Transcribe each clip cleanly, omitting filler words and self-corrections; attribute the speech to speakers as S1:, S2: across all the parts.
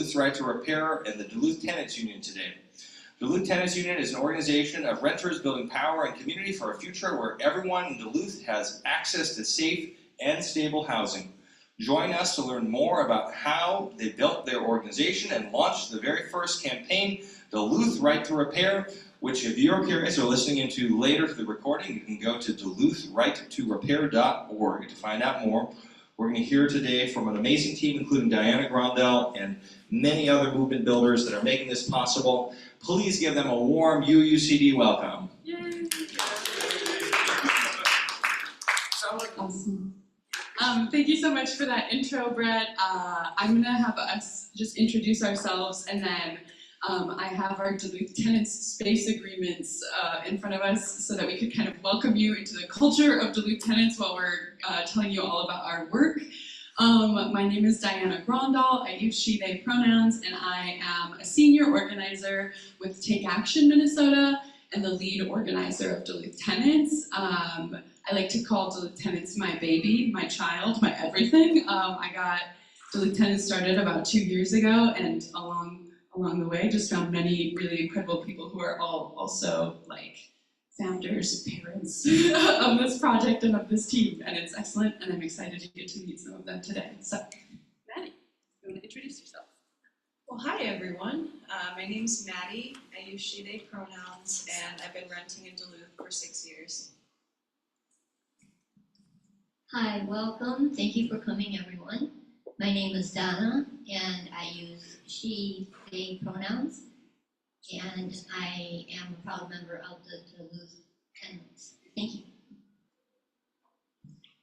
S1: Duluth Right to Repair and the Duluth Tenants Union today. Duluth Tenants Union is an organization of renters building power and community for a future where everyone in Duluth has access to safe and stable housing. Join us to learn more about how they built their organization and launched the very first campaign, Duluth Right to Repair, which if you're curious or listening into later to the recording, you can go to duluthrighttorepair.org to find out more. We're going to hear today from an amazing team, including Diana Grondell and many other movement builders that are making this possible. Please give them a warm UUCD welcome.
S2: Yay! Awesome. Thank you so much for that intro, Brett. I'm going to have us just introduce ourselves, and then I have our Duluth Tenants space agreements in front of us so that we could kind of welcome you into the culture of Duluth Tenants while we're telling you all about our work. My name is Diana Grondell. I use she, they pronouns, and I am a senior organizer with Take Action Minnesota and the lead organizer of Duluth Tenants. I like to call Duluth Tenants my baby, my child, my everything. I got Duluth Tenants started about 2 years ago, and along the way just found many really incredible people who are all also like founders, parents of this project and of this team, and it's excellent, and I'm excited to get to meet some of them today. So, Maddie, you want to introduce yourself?
S3: Well, hi everyone. My name's Maddie. I use she, they pronouns, and I've been renting in Duluth for 6 years.
S4: Hi, welcome. Thank you for coming, everyone. My name is Donna, and I use she, they pronouns, and I am a proud member of the Duluth Tenants. Thank you.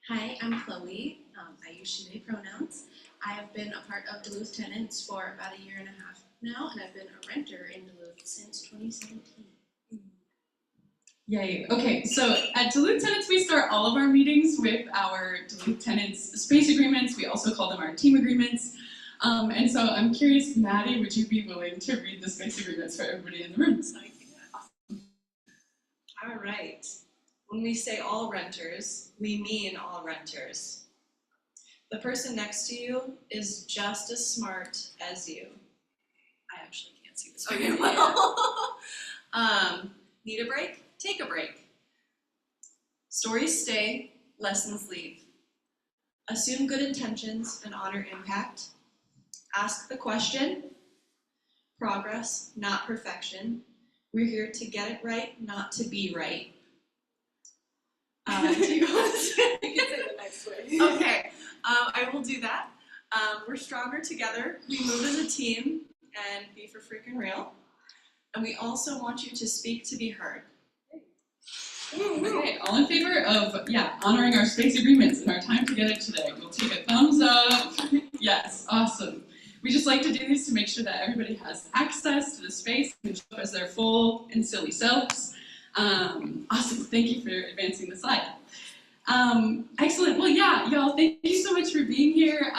S5: Hi, I'm Chloe. I use she, they pronouns. I have been a part of Duluth Tenants for about 1.5 years now, and I've been a renter in Duluth since 2017.
S2: Yay. Okay, so at Duluth Tenants, we start all of our meetings with our Duluth Tenants space agreements. We also call them our team agreements. And so I'm curious, Maddie, would you be willing to read the space agreements for everybody in the room?
S3: All right. When we say all renters, we mean all renters. The person next to you is just as smart as you. I actually can't see this very well. Need a break? Take a break. Stories stay, lessons leave. Assume good intentions and honor impact. Ask the question. Progress, not perfection. We're here to get it right, not to be right. Do you want to say? You can say the next way. Okay, I will do that. We're stronger together. We move as a team and be for freaking real. And we also want you to speak to be heard.
S2: Okay, all in favor of, honoring our space agreements and our time together today? We'll take a thumbs up. Yes, awesome. We just like to do this to make sure that everybody has access to the space and show up as their full and silly selves. Awesome, thank you for advancing the slide. Excellent, well y'all, thank you so much for being here.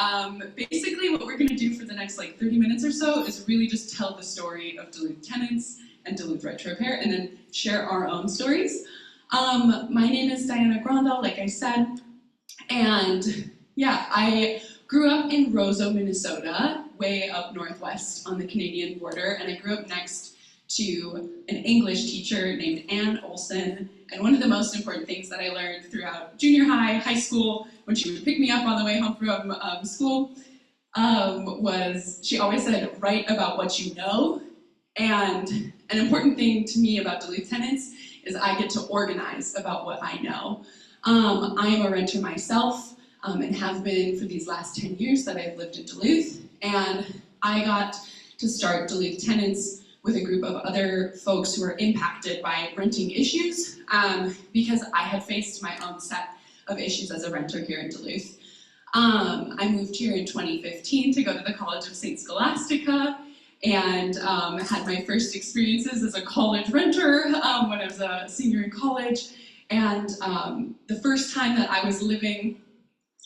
S2: Basically what we're gonna do for the next 30 minutes or so is really just tell the story of Duluth Tenants and Duluth Right to Repair, and then share our own stories. My name is Diana Grondell, like I said, and I grew up in Roseau, Minnesota, way up northwest on the Canadian border, and I grew up next to an English teacher named Ann Olson, and one of the most important things that I learned throughout junior high, high school, when she would pick me up on the way home from school, was she always said, write about what you know, and an important thing to me about Duluth Tenants is I get to organize about what I know. I am a renter myself, and have been for these last 10 years that I've lived in Duluth, and I got to start Duluth Tenants with a group of other folks who are impacted by renting issues, because I had faced my own set of issues as a renter here in Duluth. I moved here in 2015 to go to the College of St. Scholastica, and had my first experiences as a college renter when I was a senior in college. And the first time that I was living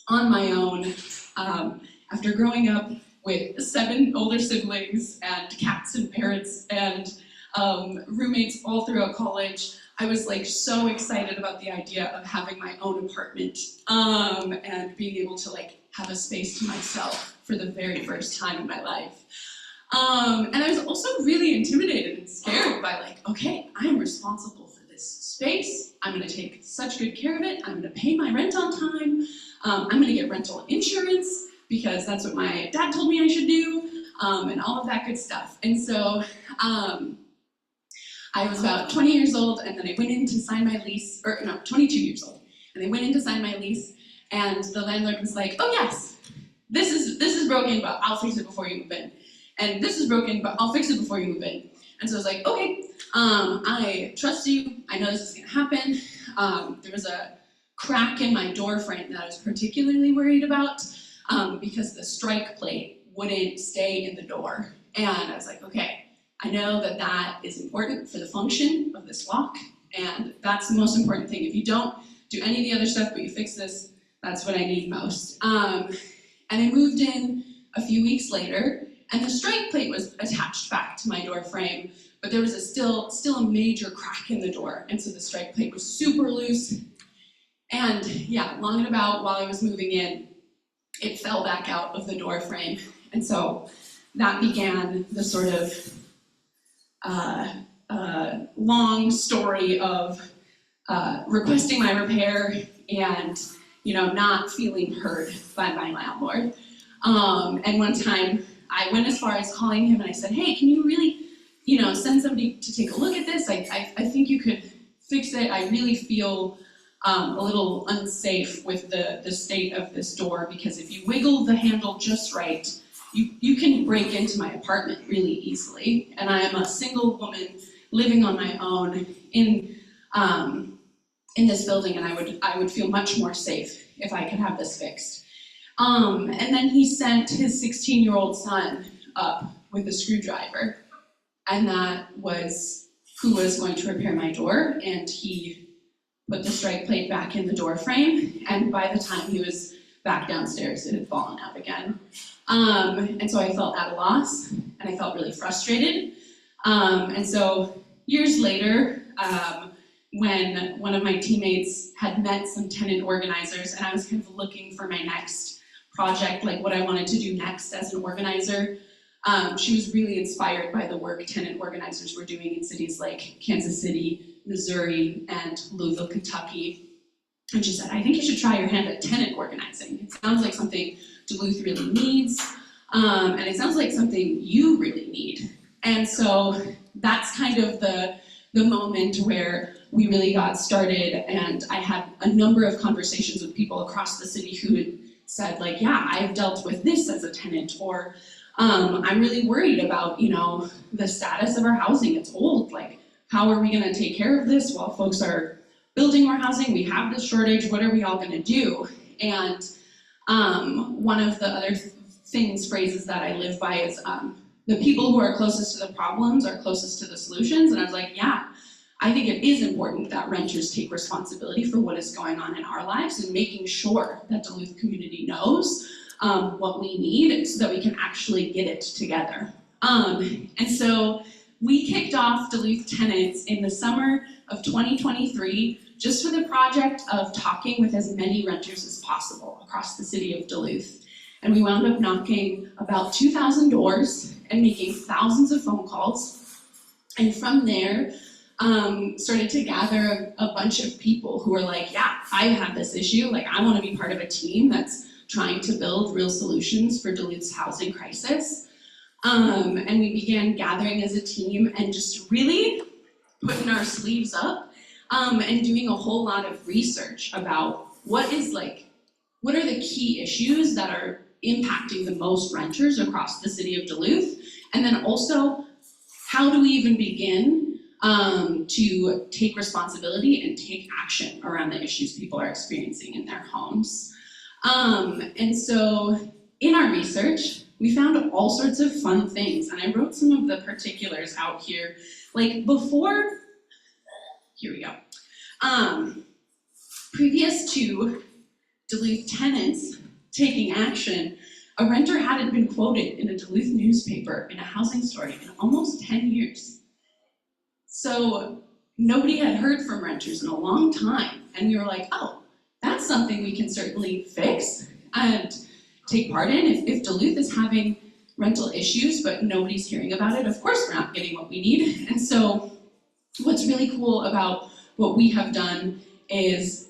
S2: on my own, after growing up with 7 older siblings and cats and parrots and roommates all throughout college, I was so excited about the idea of having my own apartment and being able to have a space to myself for the very first time in my life. And I was also really intimidated and scared by like, okay, I'm responsible for this space. I'm gonna take such good care of it. I'm gonna pay my rent on time. I'm gonna get rental insurance because that's what my dad told me I should do, and all of that good stuff. And so I was about 20 years old, and then I went in to sign my lease, or no, 22 years old. And I went in to sign my lease, and the landlord was like, oh yes, this is broken, but I'll fix it before you move in. And this is broken, but I'll fix it before you move in. And so I was like, okay, I trust you. I know this is gonna happen. There was a crack in my door frame that I was particularly worried about because the strike plate wouldn't stay in the door. And I was like, okay, I know that that is important for the function of this lock, and that's the most important thing. If you don't do any of the other stuff, but you fix this, that's what I need most. And I moved in a few weeks later, and the strike plate was attached back to my door frame, but there was still a major crack in the door, and so the strike plate was super loose. And yeah, long and about while I was moving in, it fell back out of the door frame, and so that began the sort of long story of requesting my repair and not feeling heard by my landlord. And one time I went as far as calling him and I said, hey, can you really send somebody to take a look at this? I think you could fix it. I really feel a little unsafe with the state of this door, because if you wiggle the handle just right, you can break into my apartment really easily. And I am a single woman living on my own in this building, and I would feel much more safe if I could have this fixed. And then he sent his 16-year-old son up with a screwdriver, and that was who was going to repair my door, and he put the strike plate back in the door frame, and by the time he was back downstairs, it had fallen out again. And so I felt at a loss, and I felt really frustrated. And so years later, when one of my teammates had met some tenant organizers, and I was kind of looking for my next project, like what I wanted to do next as an organizer, she was really inspired by the work tenant organizers were doing in cities like Kansas City, Missouri, and Louisville, Kentucky. And she said, I think you should try your hand at tenant organizing. It sounds like something Duluth really needs, and it sounds like something you really need. And so that's kind of the moment where we really got started, and I had a number of conversations with people across the city who had said, like, yeah, I've dealt with this as a tenant, or I'm really worried about, the status of our housing. It's old, like, how are we gonna take care of this while folks are building more housing? We have this shortage, what are we all gonna do? And one of the other phrases that I live by is the people who are closest to the problems are closest to the solutions. And I was like, yeah, I think it is important that renters take responsibility for what is going on in our lives and making sure that Duluth community knows what we need so that we can actually get it together. And so we kicked off Duluth Tenants in the summer of 2023 just for the project of talking with as many renters as possible across the city of Duluth. And we wound up knocking about 2,000 doors and making thousands of phone calls. And from there, started to gather a bunch of people who were like, yeah, I have this issue. Like, I want to be part of a team that's trying to build real solutions for Duluth's housing crisis. And we began gathering as a team and just really putting our sleeves up and doing a whole lot of research about what are the key issues that are impacting the most renters across the city of Duluth, and then also how do we even begin to take responsibility and take action around the issues people are experiencing in their homes. And so in our research, we found all sorts of fun things, and I wrote some of the particulars out here. Like here we go. Previous to Duluth Tenants taking action, a renter hadn't been quoted in a Duluth newspaper in a housing story in almost 10 years. So nobody had heard from renters in a long time, and we were like, oh, that's something we can certainly fix and take part in. If Duluth is having rental issues, but nobody's hearing about it. Of course we're not getting what we need. And so what's really cool about what we have done is,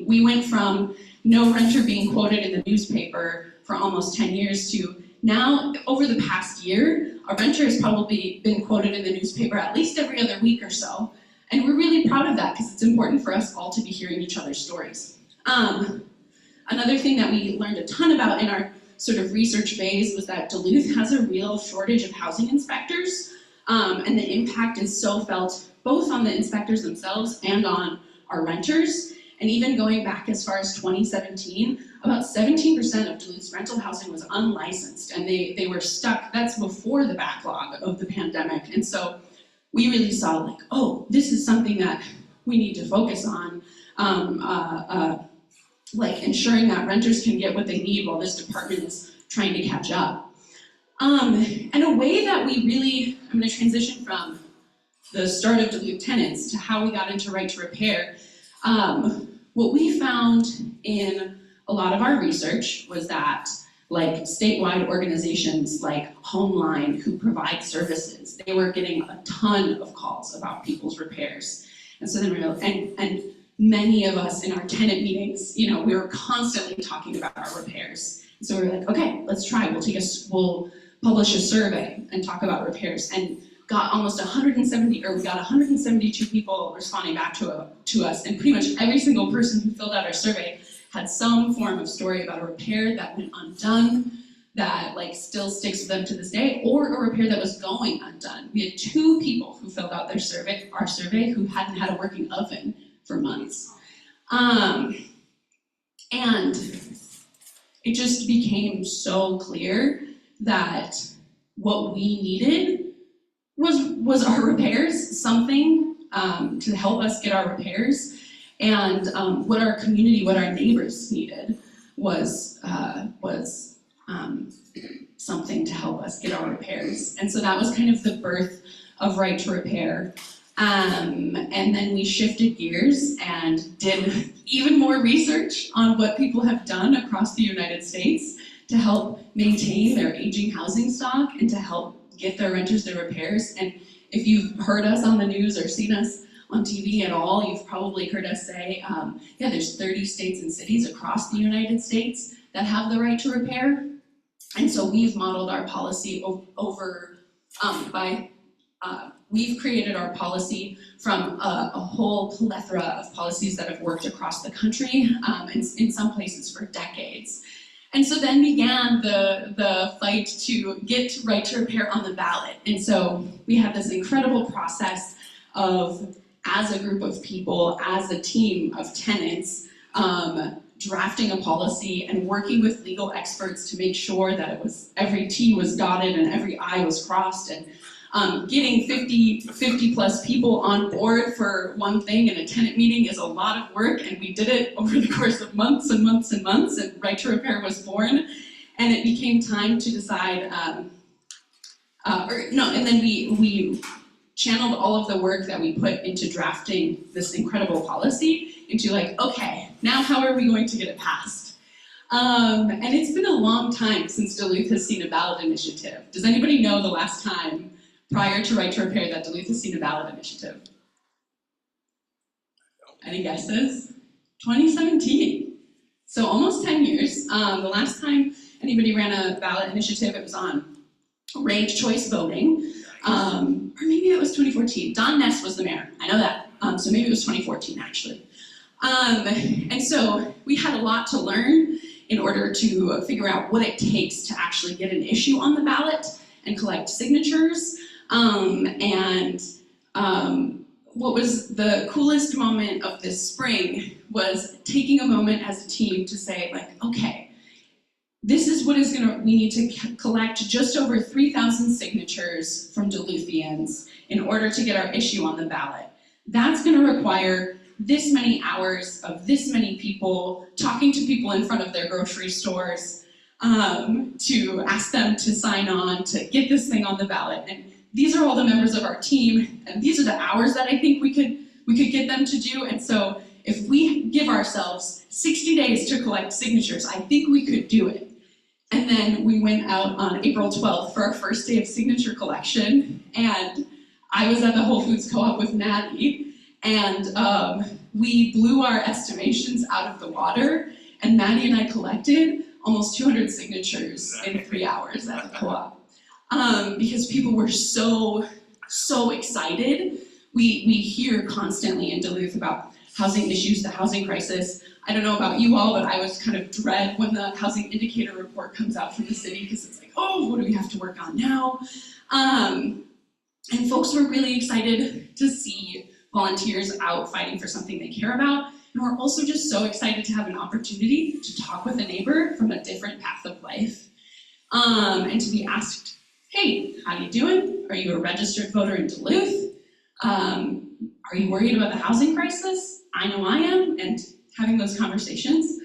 S2: we went from no renter being quoted in the newspaper for almost 10 years to now, over the past year, a renter has probably been quoted in the newspaper at least every other week or so. And we're really proud of that because it's important for us all to be hearing each other's stories. Another thing that we learned a ton about in our sort of research phase was that Duluth has a real shortage of housing inspectors, and the impact is so felt both on the inspectors themselves and on our renters. And even going back as far as 2017, about 17% of Duluth's rental housing was unlicensed, and they were stuck. That's before the backlog of the pandemic. And so we really saw like, oh, this is something that we need to focus on, like ensuring that renters can get what they need while this department is trying to catch up. And a way that we really, I'm gonna transition from the start of Duluth Tenants to how we got into Right to Repair. What we found in a lot of our research was that like statewide organizations like Homeline, who provide services, they were getting a ton of calls about people's repairs. And so then and many of us in our tenant meetings, we were constantly talking about our repairs. And so we were like, okay, let's try. We'll publish a survey and talk about repairs. And got almost 172 people responding back to us, and pretty much every single person who filled out our survey had some form of story about a repair that went undone, that like still sticks with them to this day, or a repair that was going undone. We had 2 people who filled out our survey, who hadn't had a working oven for months. And it just became so clear that what we needed was our repairs, something to help us get our repairs, and what our community, what our neighbors needed was something to help us get our repairs. And so that was kind of the birth of Right to Repair. And then we shifted gears and did even more research on what people have done across the United States to help maintain their aging housing stock and to help get their renters their repairs. And if you've heard us on the news or seen us on TV at all, you've probably heard us say, there's 30 states and cities across the United States that have the right to repair. And so we've modeled our policy we've created our policy from a whole plethora of policies that have worked across the country, in some places for decades. And so then began the fight to get Right to Repair on the ballot. And so we had this incredible process of, as a group of people, as a team of tenants, drafting a policy and working with legal experts to make sure that every T was dotted and every I was crossed, and getting 50 plus people on board for one thing in a tenant meeting is a lot of work, and we did it over the course of months and months and months, and Right to Repair was born. And it became time to decide, and then we channeled all of the work that we put into drafting this incredible policy into like, okay, now how are we going to get it passed? And it's been a long time since Duluth has seen a ballot initiative. Does anybody know the last time prior to Right to Repair that Duluth has seen a ballot initiative? Any guesses? 2017. So almost 10 years. The last time anybody ran a ballot initiative, it was on ranked choice voting. Or maybe it was 2014. Don Ness was the mayor, I know that. So maybe it was 2014 actually. And so we had a lot to learn in order to figure out what it takes to actually get an issue on the ballot and collect signatures. What was the coolest moment of this spring was taking a moment as a team to say like, okay, this is what we need to collect just over 3,000 signatures from Duluthians in order to get our issue on the ballot. That's gonna require this many hours of this many people talking to people in front of their grocery stores to ask them to sign on to get this thing on the ballot. And these are all the members of our team, and these are the hours that I think we could get them to do. And so if we give ourselves 60 days to collect signatures, I think we could do it. And then we went out on April 12th for our first day of signature collection, and I was at the Whole Foods Co-op with Maddie, and we blew our estimations out of the water, and Maddie and I collected almost 200 signatures in 3 hours at the co-op. Because people were so excited. We hear constantly in Duluth about housing issues, the housing crisis. I don't know about you all, but I was kind of dread when the housing indicator report comes out from the city, because it's like, oh, what do we have to work on now? And folks were really excited to see volunteers out fighting for something they care about. And we're also just so excited to have an opportunity to talk with a neighbor from a different path of life. And to be asked, hey, how you doing? Are you a registered voter in Duluth? Are you worried about the housing crisis? I know I am, and having those conversations.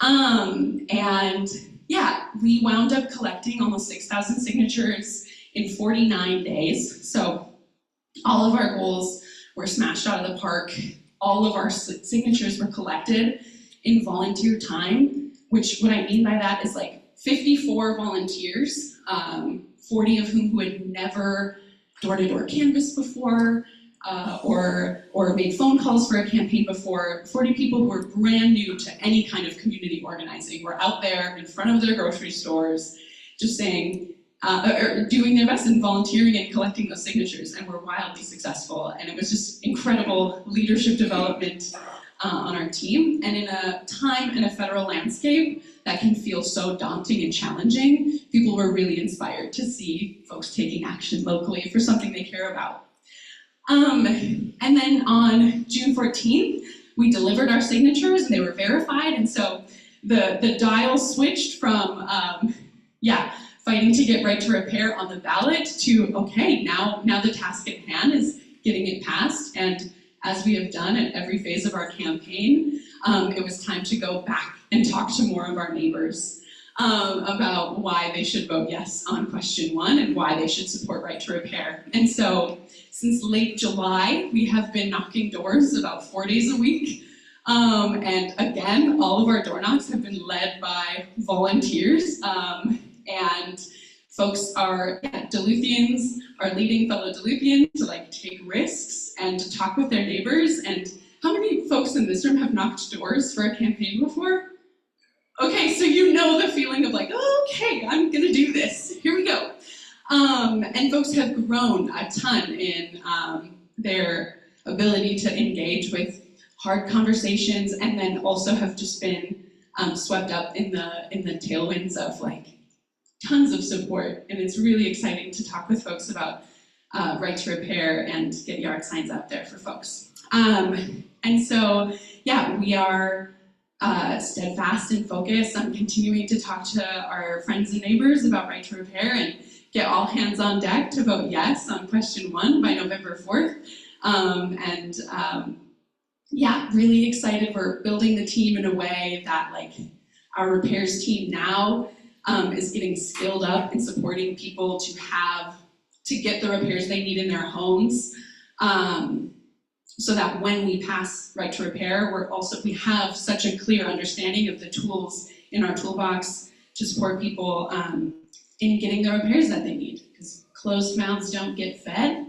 S2: And yeah, we wound up collecting almost 6,000 signatures in 49 days. So all of our goals were smashed out of the park. All of our signatures were collected in volunteer time, which what I mean by that is like 54 volunteers, 40 of whom who had never door-to-door canvassed before, or made phone calls for a campaign before. 40 people who were brand new to any kind of community organizing were out there in front of their grocery stores, just saying, or doing their best and volunteering and collecting those signatures, and were wildly successful. And it was just incredible leadership development on our team. And in a time and a federal landscape that can feel so daunting and challenging, people were really inspired to see folks taking action locally for something they care about. And then on June 14th, we delivered our signatures and they were verified. And so the dial switched from, fighting to get right to repair on the ballot to, okay, now the task at hand is getting it passed. And as we have done at every phase of our campaign, it was time to go back and talk to more of our neighbors about why they should vote yes on question 1 and why they should support right to repair. And so since late July, we have been knocking doors about 4 days a week. And again, all of our door knocks have been led by volunteers. And folks are, Duluthians are leading fellow Duluthians to like take risks and to talk with their neighbors. And how many folks in this room have knocked doors for a campaign before? Okay, so you know the feeling of like, okay, I'm gonna do this, here we go. And folks have grown a ton in their ability to engage with hard conversations, and then also have just been swept up in the tailwinds of like tons of support. And it's really exciting to talk with folks about right to repair and get yard signs out there for folks. And so, yeah, we are steadfast and focused on continuing to talk to our friends and neighbors about right to repair and get all hands on deck to vote yes on question 1 by November 4th. Really excited. We're building the team in a way that like our repairs team now is getting skilled up in supporting people to get the repairs they need in their homes. So that when we pass right to repair, we have such a clear understanding of the tools in our toolbox to support people in getting the repairs that they need, because closed mouths don't get fed,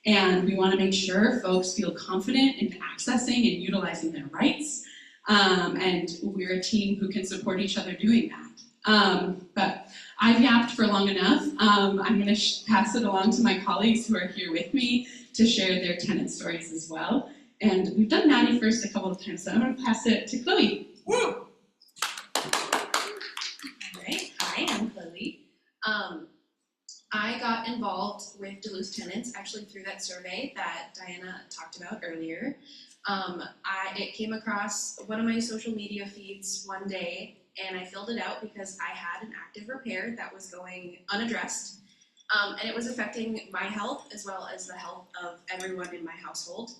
S2: and we want to make sure folks feel confident in accessing and utilizing their rights, and we're a team who can support each other doing that. But I've yapped for long enough. I'm going to pass it along to my colleagues who are here with me to share their tenant stories as well. And we've done Maddie first a couple of times, so I'm going to pass it to Chloe.
S5: Woo! All right, hi, I'm Chloe. I got involved with Duluth Tenants actually through that survey that Diana talked about earlier. It came across one of my social media feeds one day, and I filled it out because I had an active repair that was going unaddressed, and it was affecting my health as well as the health of everyone in my household.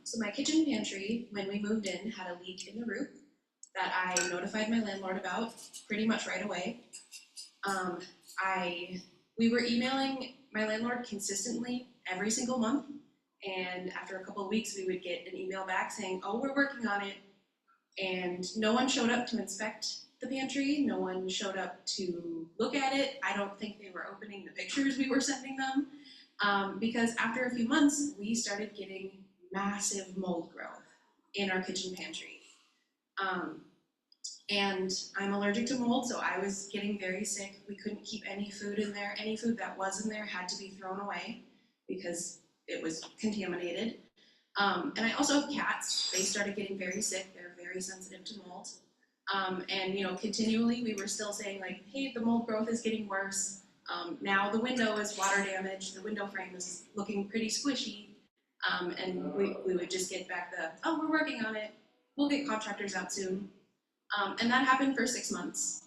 S5: So my kitchen pantry, when we moved in, had a leak in the roof that I notified my landlord about pretty much right away. We were emailing my landlord consistently every single month, and after a couple of weeks we would get an email back saying, oh, we're working on it, and no one showed up to inspect the pantry. No one showed up to look at it. I don't think they were opening the pictures we were sending them. Because after a few months, we started getting massive mold growth in our kitchen pantry. And I'm allergic to mold, so I was getting very sick. We couldn't keep any food in there. Any food that was in there had to be thrown away because it was contaminated. And I also have cats. They started getting very sick. They're very sensitive to mold. And continually we were still saying like, hey, the mold growth is getting worse. Now the window is water damaged. The window frame is looking pretty squishy. And we would just get back oh, we're working on it. We'll get contractors out soon. And that happened for 6 months.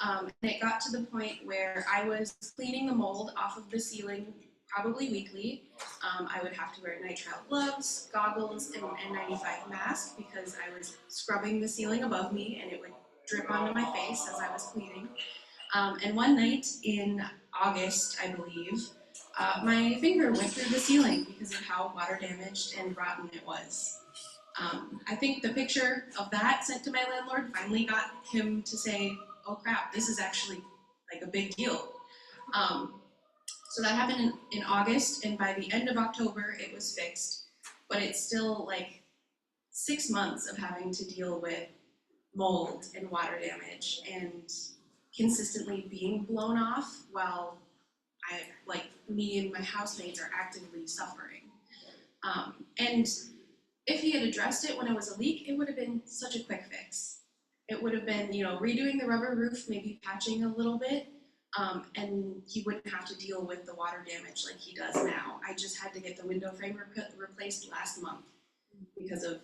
S5: And it got to the point where I was cleaning the mold off of the ceiling probably weekly. I would have to wear nitrile gloves, goggles, and an N95 mask because I was scrubbing the ceiling above me and it would drip onto my face as I was cleaning. And one night in August, I believe, my finger went through the ceiling because of how water damaged and rotten it was. I think the picture of that sent to my landlord finally got him to say, oh crap, this is actually like a big deal. So that happened in August, and by the end of October, it was fixed. But it's still like 6 months of having to deal with mold and water damage and consistently being blown off while me and my housemates are actively suffering. And if he had addressed it when it was a leak, it would have been such a quick fix. It would have been, redoing the rubber roof, maybe patching a little bit, and he wouldn't have to deal with the water damage like he does now. I just had to get the window frame replaced last month because of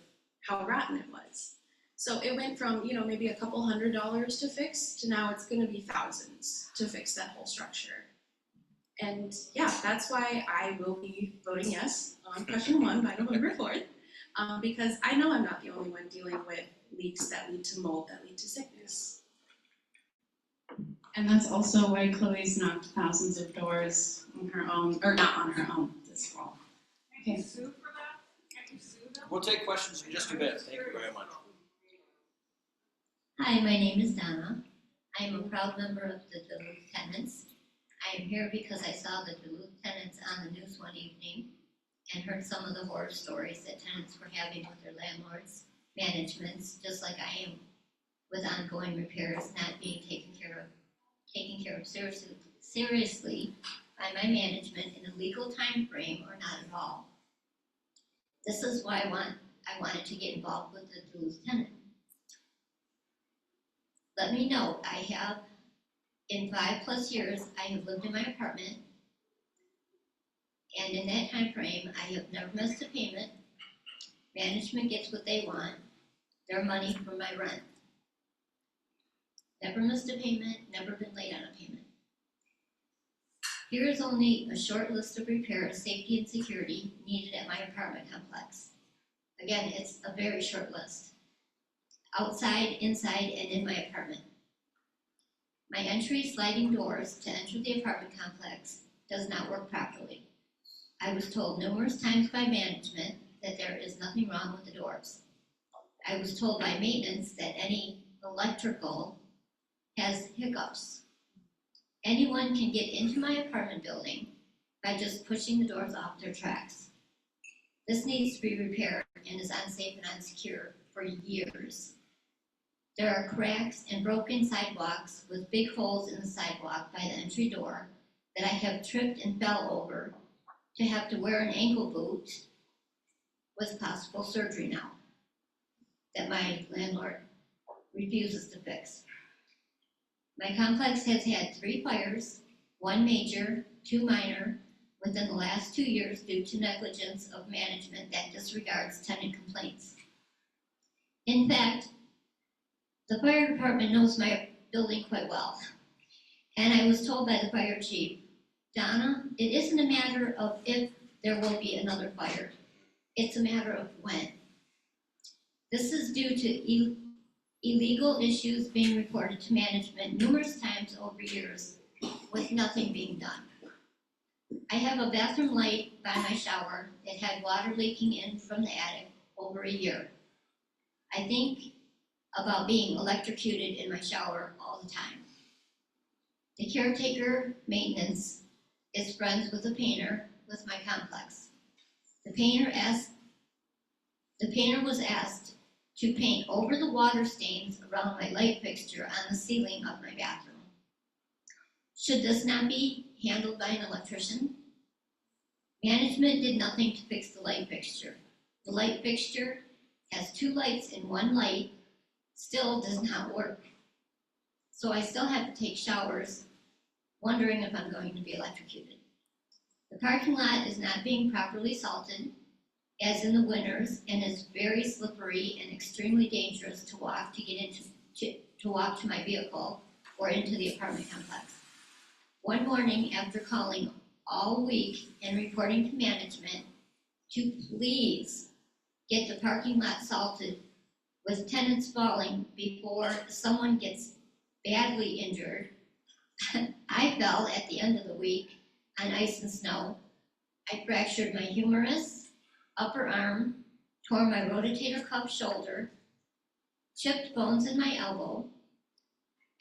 S5: how rotten it was. So it went from, maybe a couple $100s to fix to now it's gonna be thousands to fix that whole structure. And yeah, that's why I will be voting yes on question 1 by November 4th. Because I know I'm not the only one dealing with leaks that lead to mold, that lead to sickness.
S2: And that's also why Chloe's knocked thousands of doors on her own, or not on her own this fall. Okay.
S1: We'll take questions in just a bit. Thank you very much.
S4: Hi, my name is Donna. I am a proud member of the Duluth Tenants. I am here because I saw the Duluth Tenants on the news one evening and heard some of the horror stories that tenants were having with their landlords, managements, just like I am, with ongoing repairs not being taken care of seriously by my management in a legal time frame or not at all. This is why I wanted to get involved with the Duluth Tenant. Let me know, in 5+ years, I have lived in my apartment, and in that time frame, I have never missed a payment. Management gets what they want, their money for my rent. Never missed a payment, never been late on a payment. Here is only a short list of repairs, safety, and security needed at my apartment complex. Again, it's a very short list. Outside, inside, and in my apartment. My entry sliding doors to enter the apartment complex does not work properly. I was told numerous times by management that there is nothing wrong with the doors. I was told by maintenance that any electrical has hiccups. Anyone can get into my apartment building by just pushing the doors off their tracks. This needs to be repaired and is unsafe and unsecure for years. There are cracks and broken sidewalks with big holes in the sidewalk by the entry door that I have tripped and fell over to have to wear an ankle boot with possible surgery now that my landlord refuses to fix. My complex has had 3 fires, 1 major, 2 minor, within the last 2 years due to negligence of management that disregards tenant complaints. In fact, the fire department knows my building quite well, and I was told by the fire chief, Donna, it isn't a matter of if there will be another fire, it's a matter of when. This is due to illegal issues being reported to management numerous times over years with nothing being done. I have a bathroom light by my shower that had water leaking in from the attic over a year. I think about being electrocuted in my shower all the time. The caretaker maintenance is friends with the painter with my complex. The painter was asked to paint over the water stains around my light fixture on the ceiling of my bathroom. Should this not be handled by an electrician? Management did nothing to fix the light fixture. The light fixture has 2 lights in one light, still does not work. So I still have to take showers, wondering if I'm going to be electrocuted. The parking lot is not being properly salted, as in the winters, and is very slippery and extremely dangerous to walk to walk to my vehicle or into the apartment complex. One morning, after calling all week and reporting to management to please get the parking lot salted with tenants falling before someone gets badly injured, I fell at the end of the week on ice and snow. I fractured my humerus, upper arm, tore my rotator cuff shoulder, chipped bones in my elbow,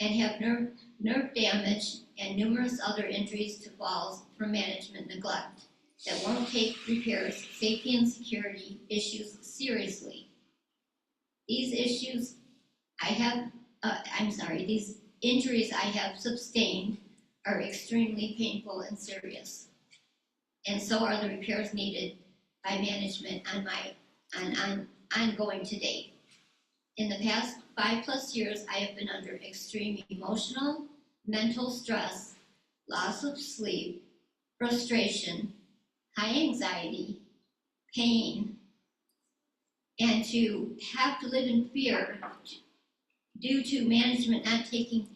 S4: and have nerve damage and numerous other injuries to falls from management neglect that won't take repairs, safety, and security issues seriously. These injuries I have sustained are extremely painful and serious, and so are the repairs needed by management ongoing to date. In the past 5+ years, I have been under extreme emotional, mental stress, loss of sleep, frustration, high anxiety, pain, and to have to live in fear due to management not taking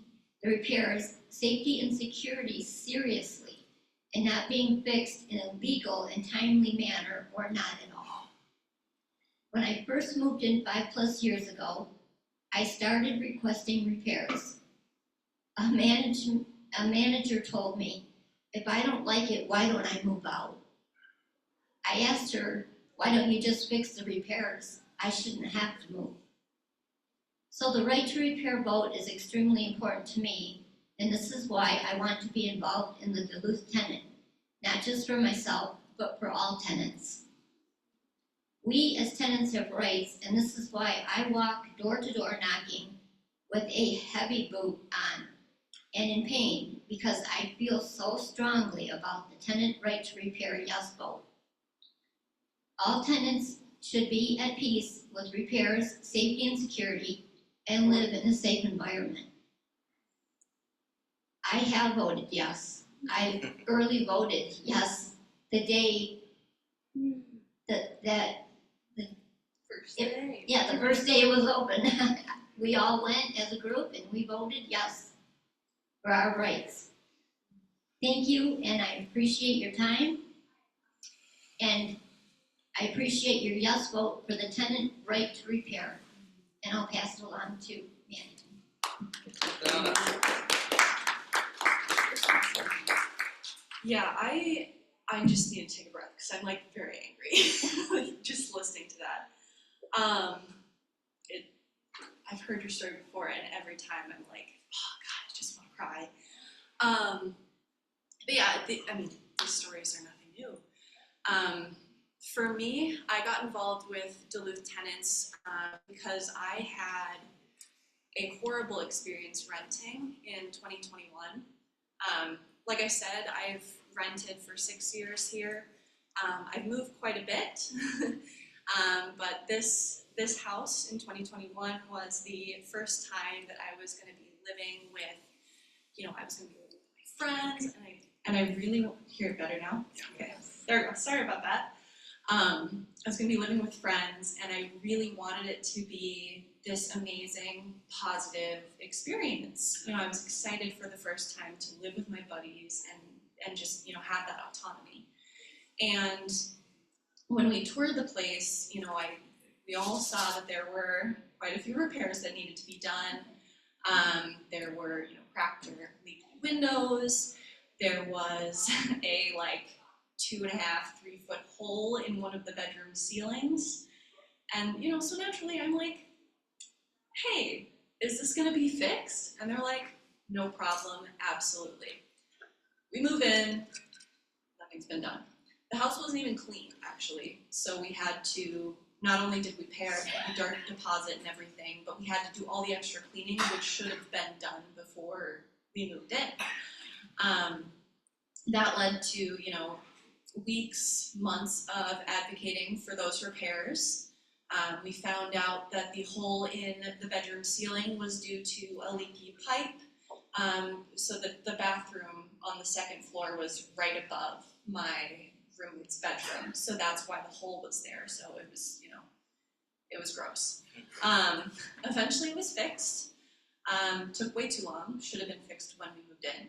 S4: the repairs, safety, and security seriously and not being fixed in a legal and timely manner or not at all. When I first moved in 5+ years ago, I started requesting repairs. A manager told me, if I don't like it, why don't I move out? I asked her, why don't you just fix the repairs? I shouldn't have to move. So the right to repair vote is extremely important to me, and this is why I want to be involved in the Duluth Tenant, not just for myself, but for all tenants. We as tenants have rights, and this is why I walk door to door knocking with a heavy boot on and in pain, because I feel so strongly about the tenant right to repair yes vote. All tenants should be at peace with repairs, safety, and security, and live in a safe environment. I have voted yes. I early voted yes the day that the first day it was open. We all went as a group and we voted yes for our rights. Thank you, and I appreciate your time. And I appreciate your yes vote for the tenant right to repair. And I'll pass it along to management.
S3: Yeah, I just need to take a breath because I'm like very angry just listening to that. I've heard your story before, and every time I'm like, oh God, I just want to cry. But yeah, these stories are nothing new. For me, I got involved with Duluth Tenants because I had a horrible experience renting in 2021. Like I said, I've rented for 6 years here. I've moved quite a bit, but this house in 2021 was the first time that I was going to be living with, I was going to be living with my friends, and I really hear it better now. Okay, there we go. Sorry about that. I was going to be living with friends, and I really wanted it to be this amazing, positive experience. I was excited for the first time to live with my buddies and just, have that autonomy. And when we toured the place, we all saw that there were quite a few repairs that needed to be done. There were, cracked or leaky windows. There was a 2.5-3 foot hole in one of the bedroom ceilings. And, so naturally I'm like, hey, is this gonna be fixed? And they're like, no problem, absolutely. We move in, nothing's been done. The house wasn't even clean, actually, so we had to, not only did we pay our direct deposit and everything, but we had to do all the extra cleaning, which should have been done before we moved in. That led to, you know, weeks, months of advocating for those repairs. We found out that the hole in the bedroom ceiling was due to a leaky pipe. So the bathroom on the second floor was right above my roommate's bedroom. So that's why the hole was there. So it was, you know, it was gross. Eventually it was fixed. Took way too long, should have been fixed when we moved in.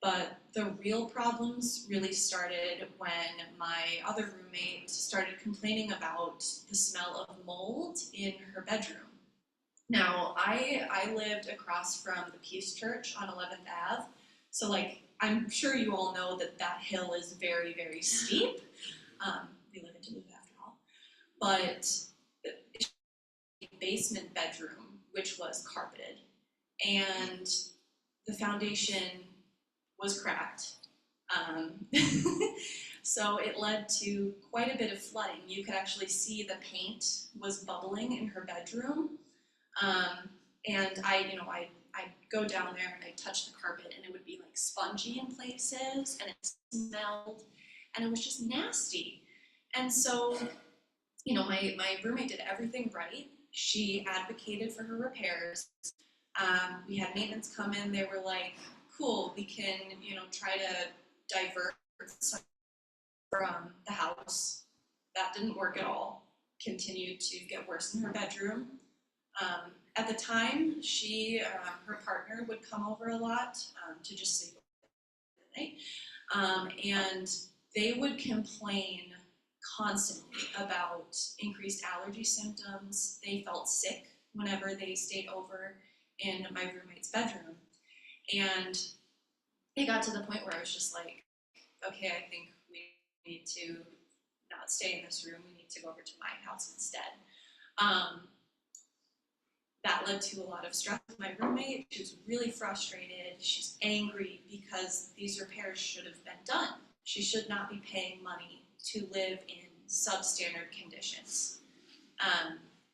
S3: But the real problems really started when my other roommate started complaining about the smell of mold in her bedroom. Now, I lived across from the Peace Church on 11th Ave, so like, I'm sure you all know that that hill is very, very steep. We live in Duluth after all. But the basement bedroom, which was carpeted, and the foundation was cracked. So it led to quite a bit of flooding. You could actually see the paint was bubbling in her bedroom. And I'd go down there and I'd touch the carpet and it would be like spongy in places and it smelled and it was just nasty. And so, you know, my roommate did everything right. She advocated for her repairs. We had maintenance come in, they were like, cool, we can, you know, try to divert some from the house. That didn't work at all. Continued to get worse in her bedroom. At the time, her partner would come over a lot to just sleep at night. And they would complain constantly about increased allergy symptoms. They felt sick whenever they stayed over in my roommate's bedroom. And it got to the point where I was just like, okay, I think we need to not stay in this room. We need to go over to my house instead. That led to a lot of stress with my roommate. She was really frustrated. She's angry because these repairs should have been done. She should not be paying money to live in substandard conditions.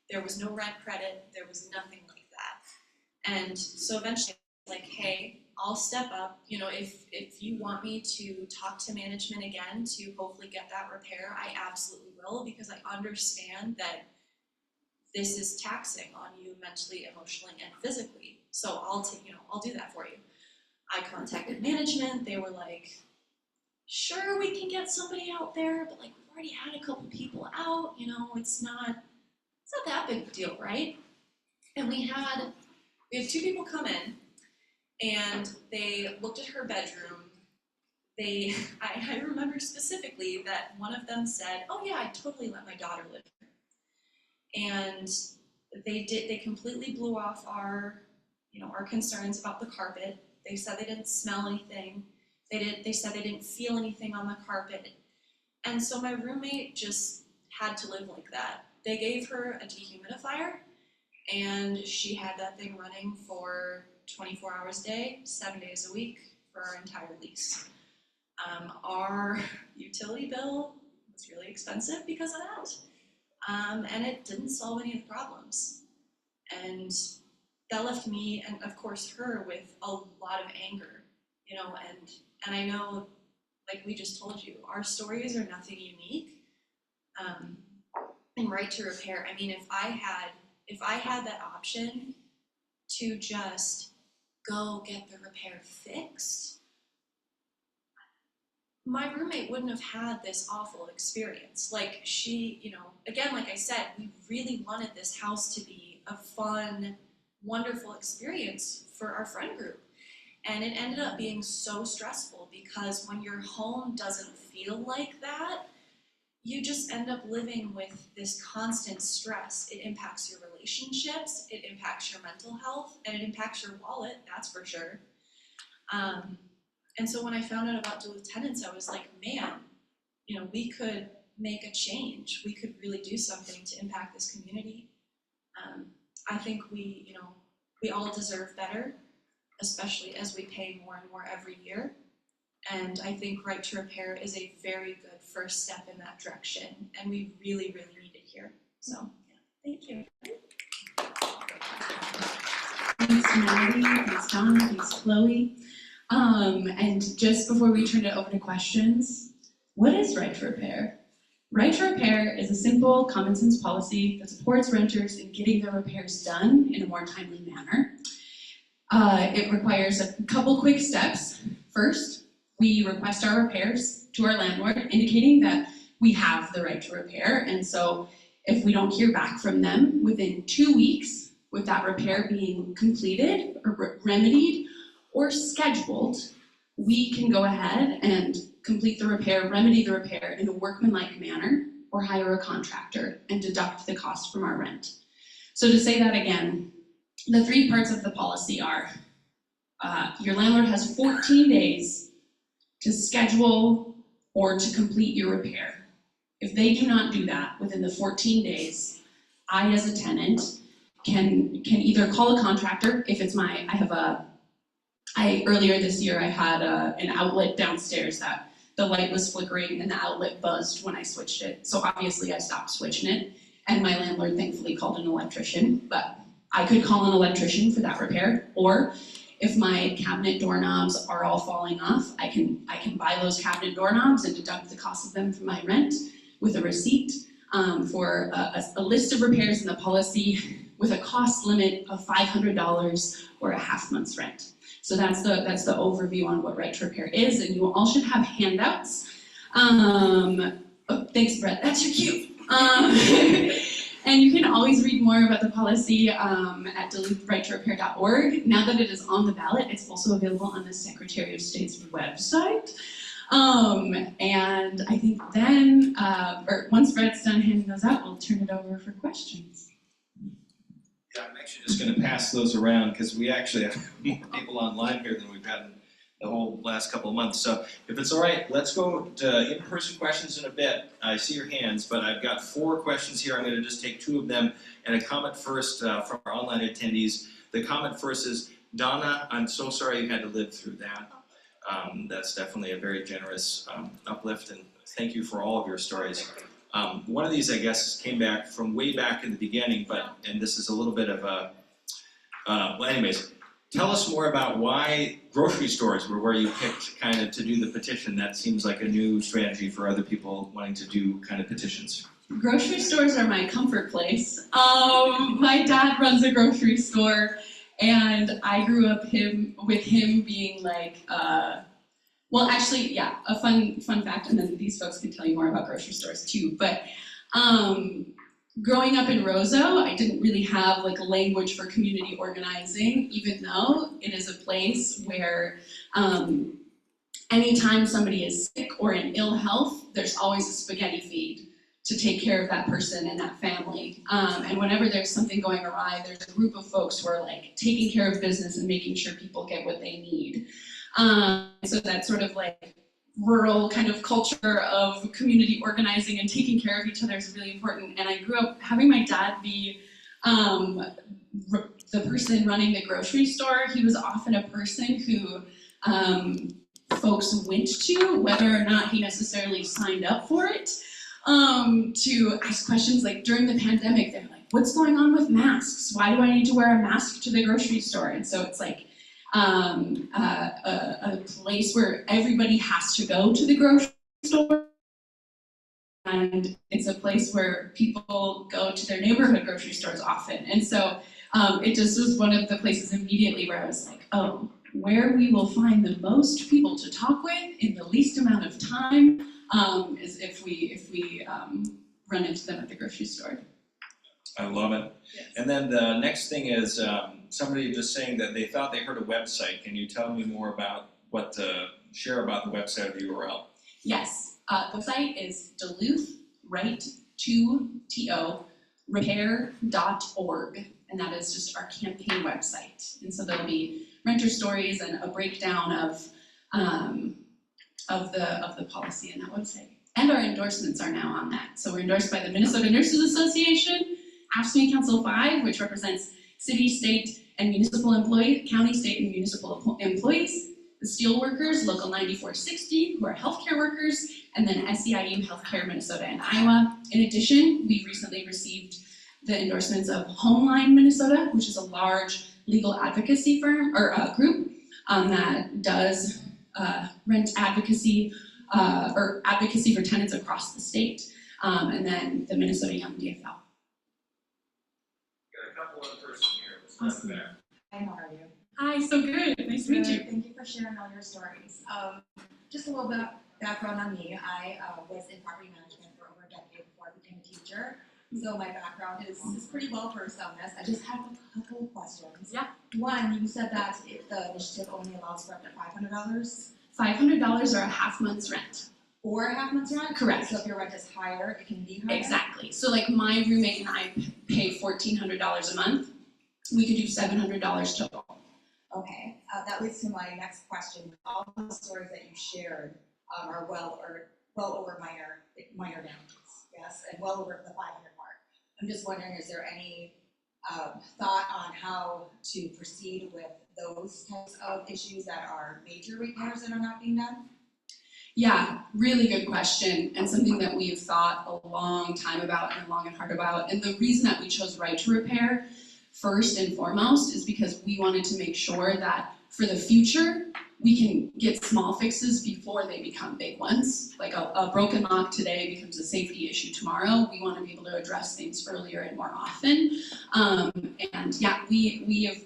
S3: There was no rent credit. There was nothing like that. And so eventually, like, hey, I'll step up. You know, if you want me to talk to management again to hopefully get that repair, I absolutely will, because I understand that this is taxing on you mentally, emotionally, and physically. So I'll do that for you. I contacted management. They were like, sure, we can get somebody out there, but like we've already had a couple people out, you know, it's not that big of a deal, right? And we had 2 people come in and they looked at her bedroom. I remember specifically that one of them said, oh yeah, I totally let my daughter live here. And they completely blew off our concerns about the carpet. They said they didn't smell anything. They said they didn't feel anything on the carpet. And so my roommate just had to live like that. They gave her a dehumidifier and she had that thing running for 24 hours a day, 7 days a week for our entire lease. Our utility bill was really expensive because of that. And it didn't solve any of the problems. And that left me, and of course her, with a lot of anger, you know, and I know, like we just told you, our stories are nothing unique. And right to repair, I mean, if I had that option to just go get the repair fixed, my roommate wouldn't have had this awful experience. Like she, you know, again, like I said, we really wanted this house to be a fun, wonderful experience for our friend group. And it ended up being so stressful because when your home doesn't feel like that, you just end up living with this constant stress. It impacts your relationships, it impacts your mental health, and it impacts your wallet, that's for sure. And so when I found out about Duluth Tenants, I was like, man, you know, we could make a change. We could really do something to impact this community. I think we all deserve better, especially as we pay more and more every year. And I think Right to Repair is a very good first step in that direction, and we really, really need it here. So, yeah, thank you.
S2: Thanks, Maddie, thanks, Donna, thanks, Chloe. And just before we turn it over to questions, what is Right to Repair? Right to Repair is a simple, common sense policy that supports renters in getting their repairs done in a more timely manner. It requires a couple quick steps. First, we request our repairs to our landlord, indicating that we have the right to repair. And so if we don't hear back from them within 2 weeks, with that repair being completed or remedied or scheduled, we can go ahead and complete the repair, remedy the repair in a workmanlike manner, or hire a contractor and deduct the cost from our rent. So to say that again, the 3 parts of the policy are, your landlord has 14 days to schedule or to complete your repair. If they do not do that within the 14 days, I as a tenant can either call a contractor if it's earlier this year I had an outlet downstairs that the light was flickering and the outlet buzzed when I switched it. So obviously I stopped switching it, and my landlord thankfully called an electrician, but I could call an electrician for that repair. Or if my cabinet doorknobs are all falling off, I can buy those cabinet doorknobs and deduct the cost of them from my rent with a receipt for a list of repairs in the policy with a cost limit of $500 or a half month's rent. So that's the overview on what Right to Repair is, and you all should have handouts. Oh, thanks, Brett. That's your cue. And you can always read more about the policy at DuluthRightToRepair.org. Now that it is on the ballot, it's also available on the Secretary of State's website. And I think then, or once Brett's done handing those out, we'll turn it over for questions.
S1: Yeah, I'm actually just going to pass those around because we actually have more people online here than we've had in the whole last couple of months. So if it's all right, let's go to in-person questions in a bit. I see your hands, but I've got 4 questions here. I'm going to just take 2 of them and a comment first from our online attendees. The comment first is, Donna, I'm so sorry you had to live through that. That's definitely a very generous uplift, and thank you for all of your stories. One of these, I guess, came back from way back in the beginning, and this is a little bit of a, well, anyways, tell us more about why grocery stores were where you picked kind of to do the petition. That seems like a new strategy for other people wanting to do kind of petitions.
S2: Grocery stores are my comfort place. My dad runs a grocery store, and I grew up with him being like, well, actually, yeah, a fun fact, and then these folks can tell you more about grocery stores too, but growing up in Roseau, I didn't really have like a language for community organizing, even though it is a place where anytime somebody is sick or in ill health, there's always a spaghetti feed to take care of that person and that family. And whenever there's something going awry, there's a group of folks who are like taking care of business and making sure people get what they need. So that sort of like rural kind of culture of community organizing and taking care of each other is really important. And I grew up having my dad be the person running the grocery store. He was often a person who folks went to, whether or not he necessarily signed up for it, to ask questions. Like during the pandemic, they're like, what's going on with masks? Why do I need to wear a mask to the grocery store? And so it's like, a place where everybody has to go to the grocery store, and it's a place where people go to their neighborhood grocery stores often. And so it just was one of the places immediately where I was like, oh, where we will find the most people to talk with in the least amount of time is if we run into them at the grocery store.
S1: I love it.
S2: Yes.
S1: And then the next thing is somebody just saying that they thought they heard a website. Can you tell me more about share about the website or the URL?
S2: Yes, the website is Duluth Right to repair.org, and that is just our campaign website. And so there'll be renter stories and a breakdown of the policy in that website. And our endorsements are now on that. So we're endorsed by the Minnesota Nurses Association, AFSCME Council 5, which represents city, state, and municipal employees, county, state, and municipal employees, the Steelworkers, Local 9460, who are healthcare workers, and then SEIU Healthcare Minnesota and Iowa. In addition, we recently received the endorsements of Homeline Minnesota, which is a large legal advocacy firm or group that does rent advocacy or advocacy for tenants across the state, and then the Minnesota Young DFL.
S1: Got a couple other person here. Let's start there.
S6: Hi, how are you?
S2: Hi, so good. Nice to meet you.
S6: Thank you for sharing all your stories. Just a little bit of background on me. I was in property management for over a decade before I became a teacher. So my background is pretty well versed on this. I just have a couple of questions.
S2: Yeah.
S6: One, you said that if the initiative only allows for up to $500
S2: $500 or a half month's rent.
S6: or a half month's rent?
S2: Correct.
S6: So if your rent is higher, it can be higher?
S2: Exactly. So like my roommate and I pay $1,400 a month. We could do $700 total.
S6: Okay, that leads to my next question. All the stories that you shared are well over minor damages, yes, and well over the 500 mark. I'm just wondering, is there any thought on how to proceed with those types of issues that are major repairs that are not being done?
S2: Yeah, really good question, and something that we've thought a long time about and long and hard about. And the reason that we chose right to repair first and foremost is because we wanted to make sure that for the future, we can get small fixes before they become big ones. Like a broken lock today becomes a safety issue tomorrow. We want to be able to address things earlier and more often. And yeah, we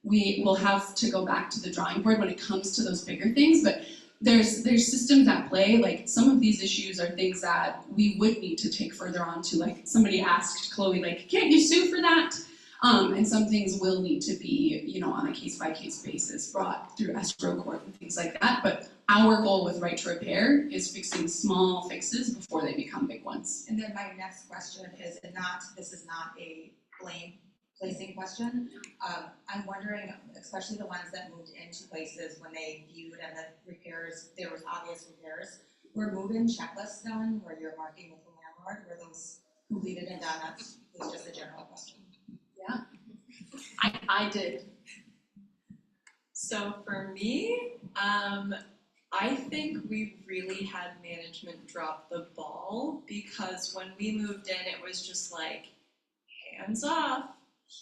S2: will have to go back to the drawing board when it comes to those bigger things, but there's systems at play. Like some of these issues are things that we would need to take further on to, like somebody asked Chloe, like, can't you sue for that? And some things will need to be, on a case-by-case basis brought through escrow court and things like that. But our goal with right to repair is fixing small fixes before they become big ones.
S6: And then my next question is this is not a blame placing question. I'm wondering, especially the ones that moved into places when they viewed and the repairs, there was obvious repairs. Were move-in checklists done where you're marking with the landlord? Were those completed and done? That was just a general question.
S2: Yeah, I did.
S3: So for me, I think we really had management drop the ball, because when we moved in, it was just like, hands off,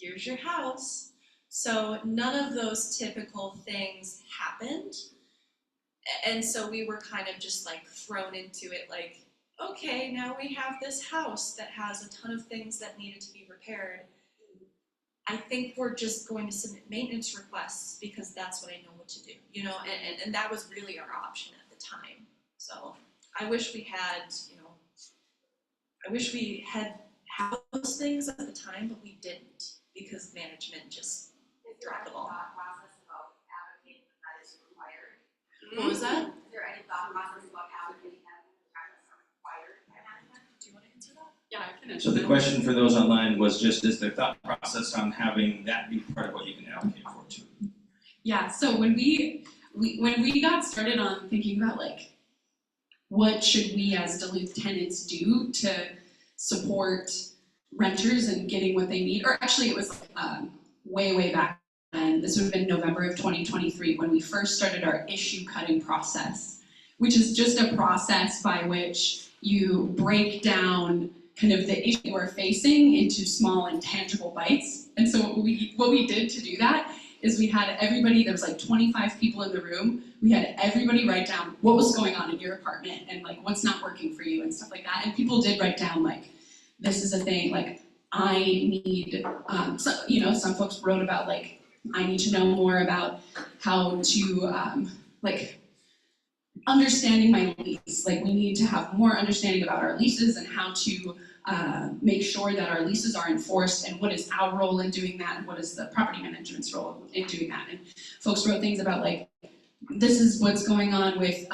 S3: here's your house. So none of those typical things happened. And so we were kind of just like thrown into it like, okay, now we have this house that has a ton of things that needed to be repaired. I think we're just going to submit maintenance requests because that's what I know what to do, and that was really our option at the time. So I wish we had, those things at the time, but we didn't, because management just dropped the ball.
S7: Thought process about advocating that is required?
S3: What was that?
S7: Is there any thought process about advocating that practice are required by management?
S3: Do you want to answer that?
S2: Yeah, I can answer
S1: So the
S2: that.
S1: question for those online was just, is the thought process on having that be part of what you can allocate for too?
S2: Yeah, so when we got started on thinking about like, what should we as Duluth tenants do to support renters and getting what they need, or actually it was way back then. This would have been November of 2023 when we first started our issue cutting process, which is just a process by which you break down kind of the issue we're facing into small and tangible bites. And so what we did to do that is we had everybody, there was like 25 people in the room, we had everybody write down what was going on in your apartment and like what's not working for you and stuff like that. And people did write down like, this is a thing, like I need, some folks wrote about like, I need to know more about how to, understanding my lease. Like we need to have more understanding about our leases and how to make sure that our leases are enforced, and what is our role in doing that, and what is the property management's role in doing that. And folks wrote things about like, this is what's going on with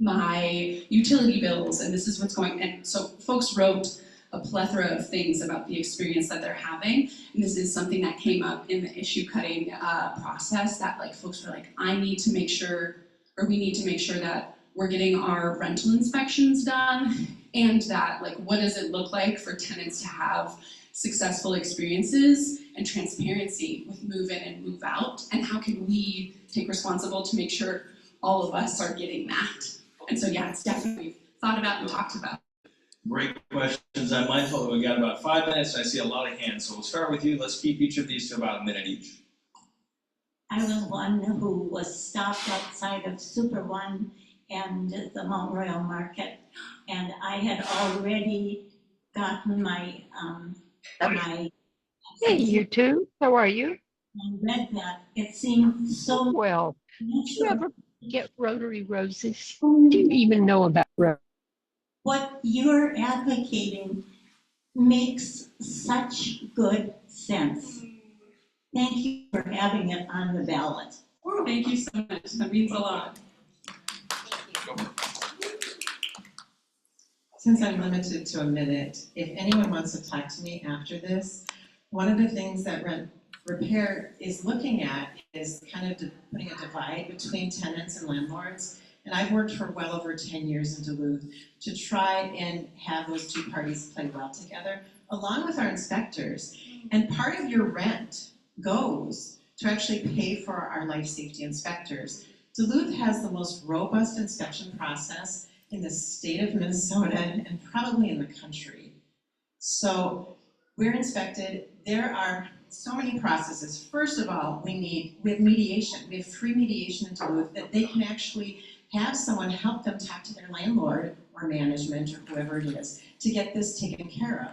S2: my utility bills, and this is what's going, and so folks wrote a plethora of things about the experience that they're having. And this is something that came up in the issue cutting process, that like folks were like, I need to make sure, or we need to make sure that we're getting our rental inspections done, and that like, what does it look like for tenants to have successful experiences and transparency with move in and move out, and how can we take responsible to make sure all of us are getting that. And so yeah, it's definitely thought about and talked about.
S1: Great questions. I'm mindful that we got about 5 minutes. I see a lot of hands, so we'll start with you. Let's keep each of these to about a minute each.
S8: I was one who was stopped outside of Super One and the Mount Royal Market, and I had already gotten my
S9: Hey, you two. How are you?
S8: and read that. It seemed so
S9: Well, do you
S8: natural.
S9: ever get rotary roses? Do you even know about roses?
S8: What you're advocating makes such good sense. Thank you for having it on the ballot.
S2: Thank you so much, that means a lot.
S10: Since I'm limited to a minute, if anyone wants to talk to me after this, one of the things that Rent Repair is looking at is kind of putting a divide between tenants and landlords. And I've worked for well over 10 years in Duluth to try and have those two parties play well together, along with our inspectors. And part of your rent goes to actually pay for our life safety inspectors. Duluth has the most robust inspection process in the state of Minnesota and probably in the country. So we're inspected. There are so many processes. First of all, we have mediation. We have free mediation in Duluth that they can actually have someone help them talk to their landlord or management or whoever it is to get this taken care of.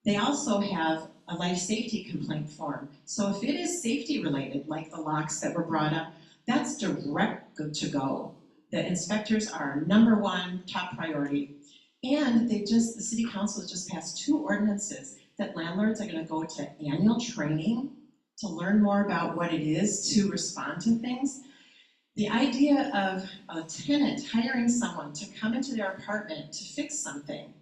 S10: They also have a life safety complaint form. So if it is safety related, like the locks that were brought up, that's direct to go. The inspectors are #1 top priority. And the city council has just passed 2 ordinances that landlords are gonna go to annual training to learn more about what it is to respond to things. The idea of a tenant hiring someone to come into their apartment to fix something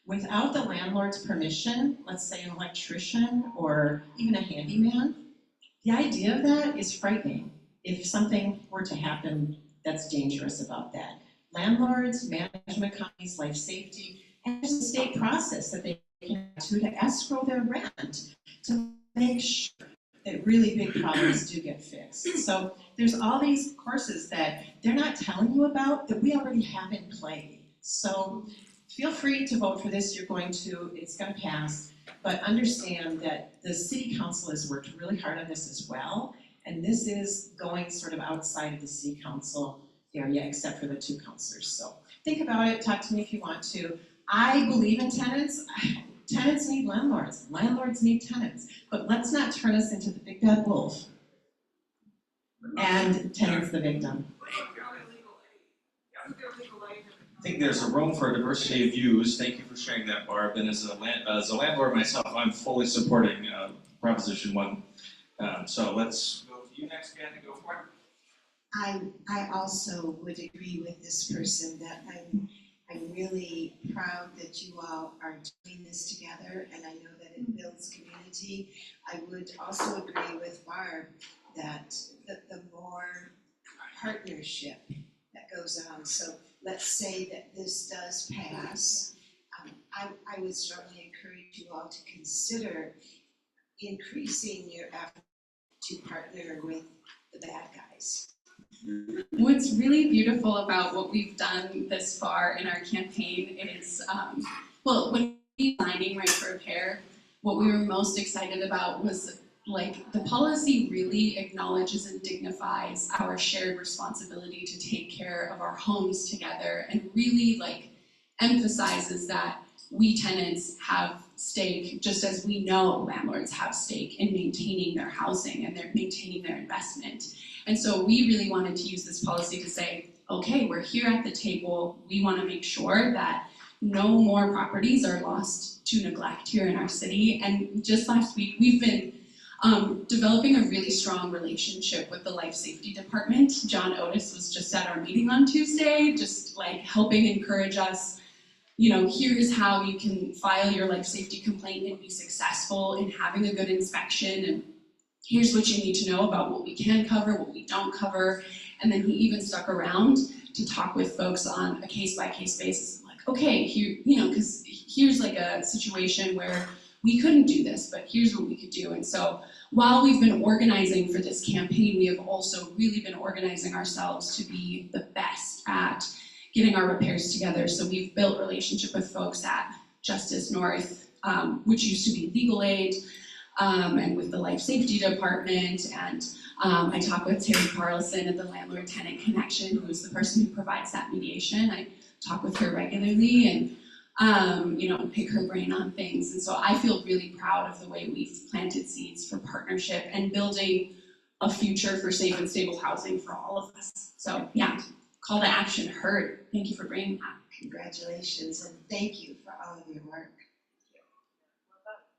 S10: without the landlord's permission, let's say an electrician or even a handyman, the idea of that is frightening. If something were to happen that's dangerous about that. Landlords, management companies, life safety, and there's a state process that they can do to escrow their rent to make sure that really big problems do get fixed. So there's all these courses that they're not telling you about that we already have in play. So feel free to vote for this. It's gonna pass, but understand that the city council has worked really hard on this as well. And this is going sort of outside of the city council area, except for the 2 councilors. So think about it, talk to me if you want to. I believe in tenants. Tenants need landlords. Landlords need tenants. But let's not turn us into the big bad wolf and tenants the victim.
S1: I think there's a room for a diversity of views. Thank you for sharing that, Barb. And as a landlord myself, I'm fully supporting Proposition 1. So let's go to you next, Kathy, go for it.
S11: I also would agree with this person that I'm really proud that you all are doing this together, and I know that it builds community. I would also agree with Barb that the more partnership that goes on. So let's say that this does pass. I would strongly encourage you all to consider increasing your effort to partner with the bad guys.
S2: What's really beautiful about what we've done this far in our campaign is, when we were signing Right for Repair, what we were most excited about was the policy really acknowledges and dignifies our shared responsibility to take care of our homes together, and really emphasizes that we tenants have stake, just as we know landlords have stake in maintaining their housing and maintaining their investment. And so we really wanted to use this policy to say, okay, we're here at the table. We want to make sure that no more properties are lost to neglect here in our city. And just last week, we've been developing a really strong relationship with the life safety department. John Otis was just at our meeting on Tuesday, just helping encourage us. Here's how you can file your life safety complaint and be successful in having a good inspection, and here's what you need to know about what we can cover, what we don't cover. And then he even stuck around to talk with folks on a case-by-case basis, okay, here, because here's a situation where we couldn't do this, but here's what we could do. And so while we've been organizing for this campaign, we have also really been organizing ourselves to be the best at getting our repairs together. So we've built relationship with folks at Justice North, which used to be Legal Aid, and with the Life Safety Department, and I talk with Terry Carlson at the Landlord Tenant Connection, who's the person who provides that mediation. I talk with her regularly and pick her brain on things. And so I feel really proud of the way we've planted seeds for partnership and building a future for safe and stable housing for all of us. So yeah, call to action heard. Thank you for bringing that.
S11: Congratulations, and thank you for all of your work.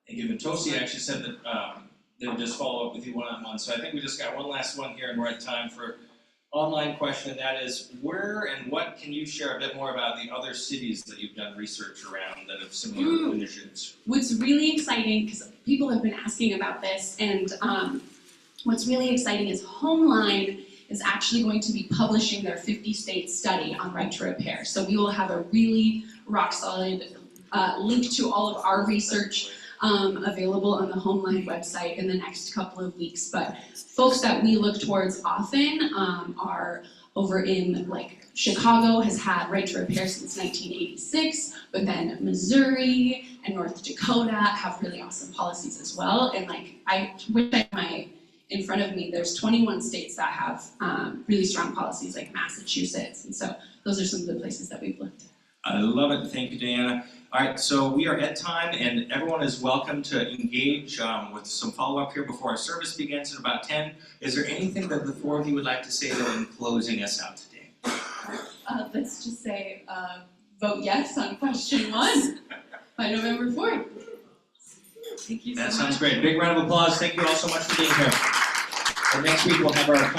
S1: Thank you. Tosi actually said that they would just follow up with you one-on-one. So I think we just got one last one here, and we're at time for online question, and that is, where and what can you share a bit more about the other cities that you've done research around that have similar initiatives?
S2: What's really exciting, because people have been asking about this, and what's really exciting is Homeline is actually going to be publishing their 50-state study on right to repair. So we will have a really rock-solid link to all of our research available on the Homeline website in the next couple of weeks. But folks that we look towards often are over in, like, Chicago has had right to repair since 1986, but then Missouri and North Dakota have really awesome policies as well. And like, I wish I had in front of me, there's 21 states that have really strong policies, like Massachusetts. And so those are some of the places that we've looked at.
S1: I love it. Thank you, Diana. All right, so we are at time, and everyone is welcome to engage with some follow-up here before our service begins at about 10. Is there anything that the four of you would like to say, though, in closing us out today?
S2: Let's just say, vote yes on question 1 by November 4th. Thank you so much.
S1: That sounds great. Big round of applause. Thank you all so much for being here. And next week we'll have our